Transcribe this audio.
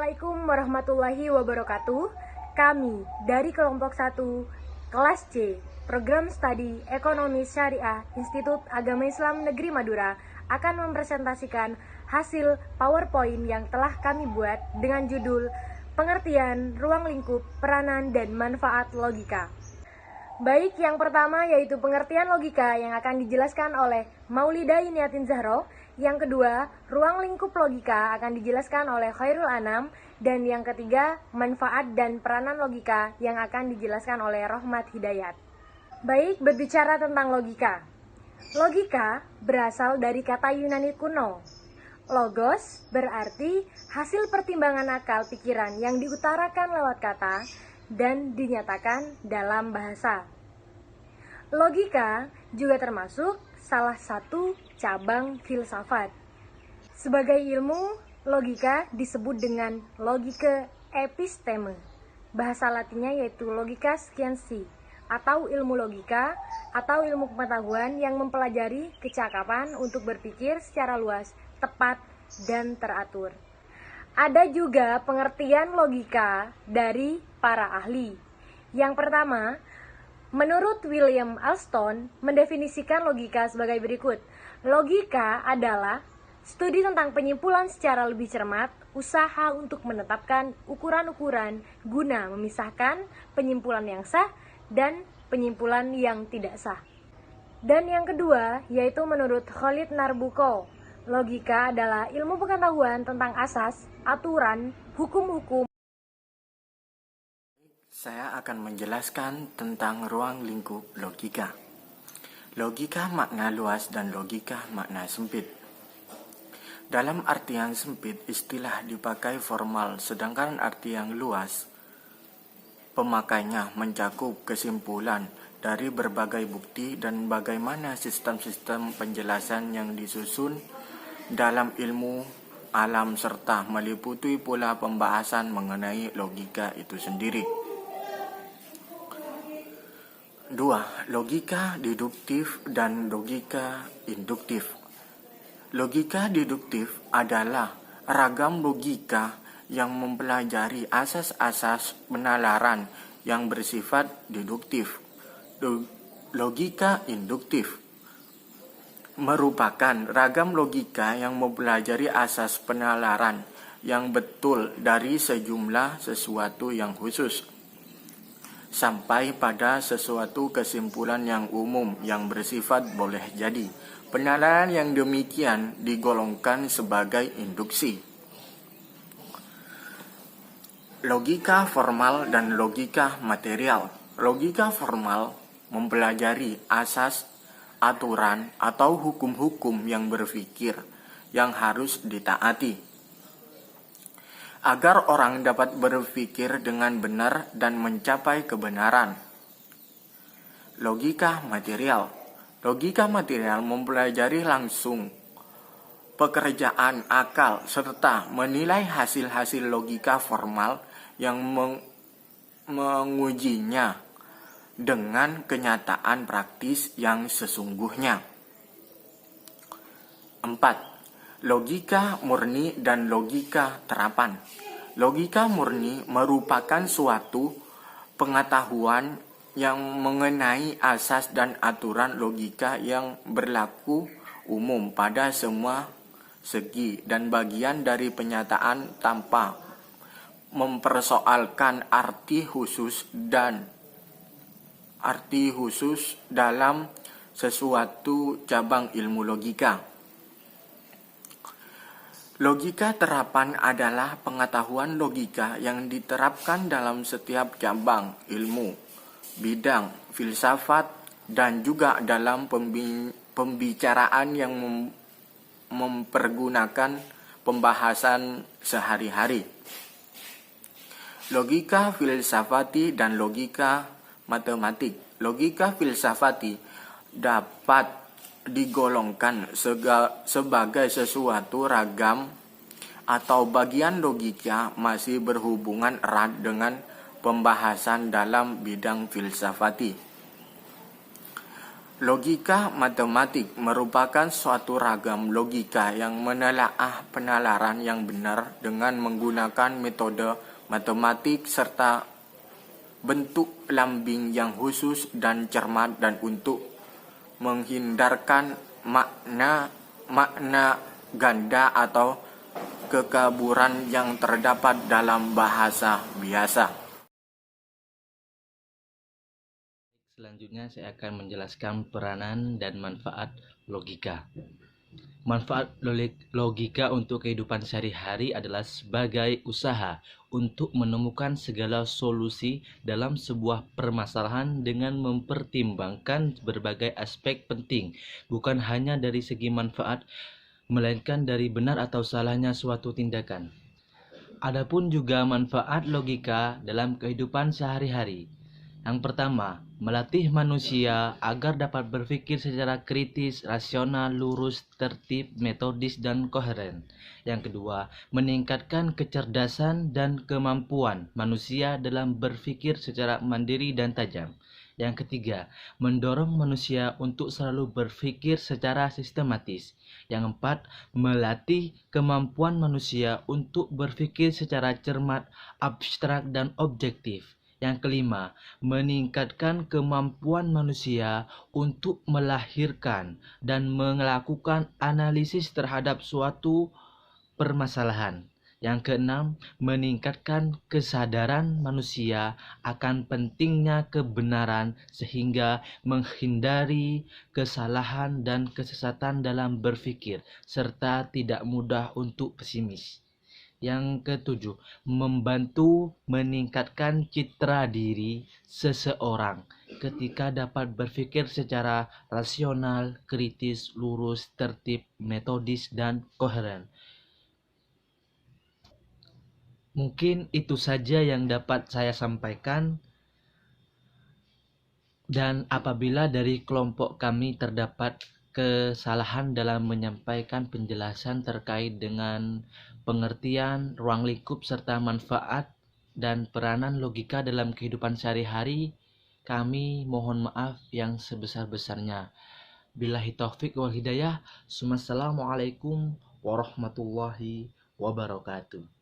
Assalamualaikum warahmatullahi wabarakatuh. Kami dari kelompok 1 kelas C Program Studi Ekonomi Syariah Institut Agama Islam Negeri Madura akan mempresentasikan hasil PowerPoint yang telah kami buat dengan judul Pengertian Ruang Lingkup, Peranan dan Manfaat Logika. Baik, yang pertama yaitu pengertian logika yang akan dijelaskan oleh Maulida Yuniatin Zahro. Yang kedua, ruang lingkup logika akan dijelaskan oleh Khairul Anam. Dan yang ketiga, manfaat dan peranan logika yang akan dijelaskan oleh Rohmat Hidayat. Baik, berbicara tentang logika. Logika berasal dari kata Yunani kuno. Logos berarti hasil pertimbangan akal pikiran yang diutarakan lewat kata dan dinyatakan dalam bahasa. Logika juga termasuk salah satu cabang filsafat. Sebagai ilmu, logika disebut dengan logika episteme. Bahasa latinnya yaitu logika scientia atau ilmu logika atau ilmu pengetahuan yang mempelajari kecakapan untuk berpikir secara luas, tepat, dan teratur. Ada juga pengertian logika dari para ahli. Yang pertama, menurut William Alston mendefinisikan logika sebagai berikut. Logika adalah studi tentang penyimpulan secara lebih cermat, usaha untuk menetapkan ukuran-ukuran guna memisahkan penyimpulan yang sah dan penyimpulan yang tidak sah. Dan yang kedua, yaitu menurut Khalid Narbuko, logika adalah ilmu pengetahuan tentang asas, aturan, hukum-hukum. Saya akan menjelaskan tentang ruang lingkup logika. Logika makna luas dan logika makna sempit. Dalam artian sempit, istilah dipakai formal, sedangkan arti yang luas, pemakainya mencakup kesimpulan dari berbagai bukti dan bagaimana sistem-sistem penjelasan yang disusun dalam ilmu alam serta meliputi pula pembahasan mengenai logika itu sendiri. 2. Logika deduktif dan logika induktif. Logika deduktif adalah ragam logika yang mempelajari asas-asas penalaran yang bersifat deduktif. Logika induktif merupakan ragam logika yang mempelajari asas penalaran yang betul dari sejumlah sesuatu yang khusus sampai pada sesuatu kesimpulan yang umum yang bersifat boleh jadi. Penalaran yang demikian digolongkan sebagai induksi. Logika formal dan logika material. Logika formal mempelajari asas, aturan, atau hukum-hukum yang berpikir yang harus ditaati agar orang dapat berpikir dengan benar dan mencapai kebenaran. Logika material. Logika material mempelajari langsung pekerjaan akal serta menilai hasil-hasil logika formal yang mengujinya dengan kenyataan praktis yang sesungguhnya. 4. Logika murni dan logika terapan. Logika murni merupakan suatu pengetahuan yang mengenai asas dan aturan logika yang berlaku umum pada semua segi dan bagian dari penyataan tanpa mempersoalkan arti khusus dalam sesuatu cabang ilmu logika. Logika terapan adalah pengetahuan logika yang diterapkan dalam setiap cabang ilmu, bidang filsafat, dan juga dalam pembicaraan yang mempergunakan pembahasan sehari-hari. Logika filsafati dan logika matematik. Logika filsafati dapat digolongkan sebagai sesuatu ragam atau bagian logika masih berhubungan erat dengan pembahasan dalam bidang filsafati. Logika matematik merupakan suatu ragam logika yang menelaah penalaran yang benar dengan menggunakan metode matematik serta bentuk lambing yang khusus dan cermat dan untuk menghindarkan makna ganda atau kekaburan yang terdapat dalam bahasa biasa. Selanjutnya saya akan menjelaskan peranan dan manfaat logika. Manfaat logika untuk kehidupan sehari-hari adalah sebagai usaha untuk menemukan segala solusi dalam sebuah permasalahan dengan mempertimbangkan berbagai aspek penting, bukan hanya dari segi manfaat, melainkan dari benar atau salahnya suatu tindakan. Adapun juga manfaat logika dalam kehidupan sehari-hari. Yang pertama, melatih manusia agar dapat berpikir secara kritis, rasional, lurus, tertib, metodis, dan koheren. Yang kedua, meningkatkan kecerdasan dan kemampuan manusia dalam berpikir secara mandiri dan tajam. Yang ketiga, mendorong manusia untuk selalu berpikir secara sistematis. Yang empat, melatih kemampuan manusia untuk berpikir secara cermat, abstrak, dan objektif. Yang kelima, meningkatkan kemampuan manusia untuk melahirkan dan melakukan analisis terhadap suatu permasalahan. Yang keenam, meningkatkan kesadaran manusia akan pentingnya kebenaran sehingga menghindari kesalahan dan kesesatan dalam berpikir serta tidak mudah untuk pesimis. Yang ketujuh, membantu meningkatkan citra diri seseorang ketika dapat berpikir secara rasional, kritis, lurus, tertib, metodis, dan koheren. Mungkin itu saja yang dapat saya sampaikan, dan apabila dari kelompok kami terdapat kesalahan dalam menyampaikan penjelasan terkait dengan pengertian ruang lingkup serta manfaat dan peranan logika dalam kehidupan sehari-hari, kami mohon maaf yang sebesar-besarnya. Billahi taufik wal hidayah. Wassalamualaikum warahmatullahi wabarakatuh.